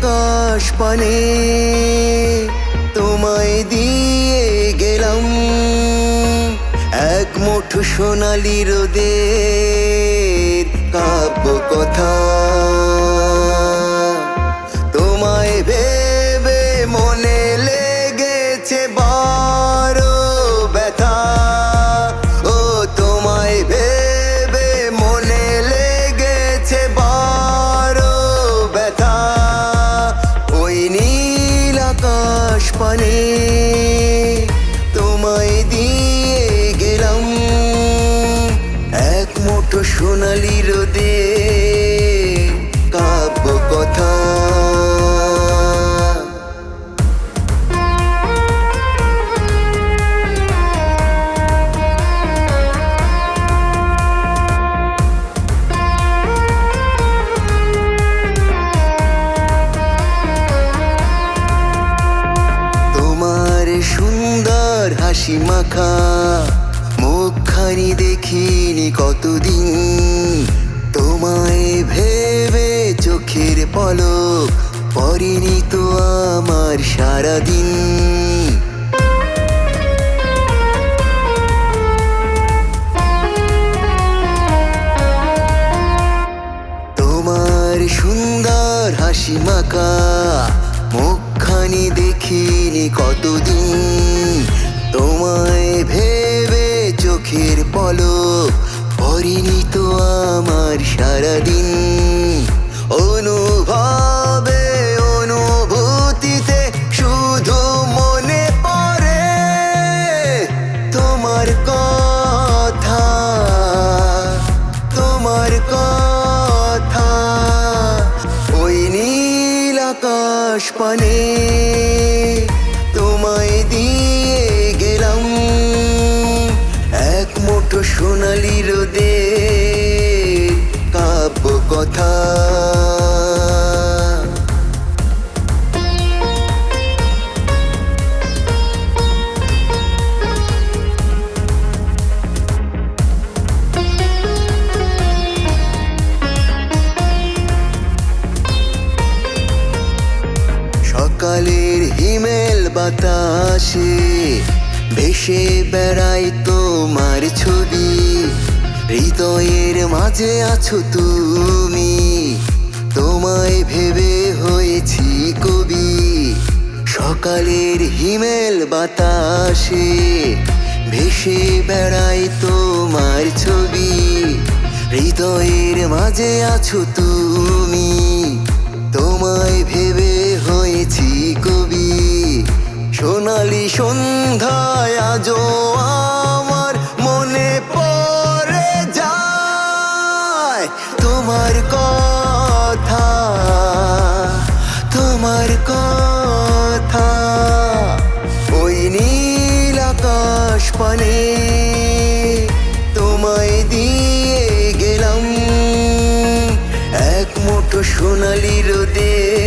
আকাশ পানে তোমায় দিয়ে গেলাম এক মুঠো সোনালি রোদের কাব্য কথা। তোমায় ভেবে মনে লেগেছে বড় ব্যথা, ও তোমায় ভেবে মনে লেগেছে বড় ব্যথা। ওই নীল আকাশ পানে তোমায় দিয়ে গেলাম এক মুঠো সোনালি রোদের কাব্য কথা। সুন্দর হাসি মাখা মুখখানি দেখিনি কতদিন, তোমায় ভেবে চোখের পলক পড়েনি তো আমার সারাদিন। তোমার সুন্দর হাসি মাখা মুখখানি দেখিনি কতদিন, তোমায় ভেবে চোখের পলক পড়েনি তো আমার সারাদিন। অনুভবে অনুভূতিতে শুধু মনে পড়ে তোমার কথা, তোমার কথা। ওই নীল আকাশ পানে তোমায় দিয়ে গেলাম এক মুঠো সোনালি রোদের কাব্য কথা। সকালের হিমেল বাতাসে ভেসে বেড়াই তোমার ছবি, হৃদয়ের মাঝে আছো তুমি, তোমায় ভেবে হয়েছি কবি। সকালের হিমেল বাতাসে ভেসে বেড়াই তোমার ছবি, হৃদয়ের মাঝে আছো তুমি, তোমায় ভেবে হয়েছি কবি। সোনালি সন্ধ্যায় আজও আমার মনে পড়ে যায় তোমার কথা, তোমার কথা। ওই নীল আকাশ পানে তোমায় দিয়ে গেলাম এক মুঠো সোনালি রোদের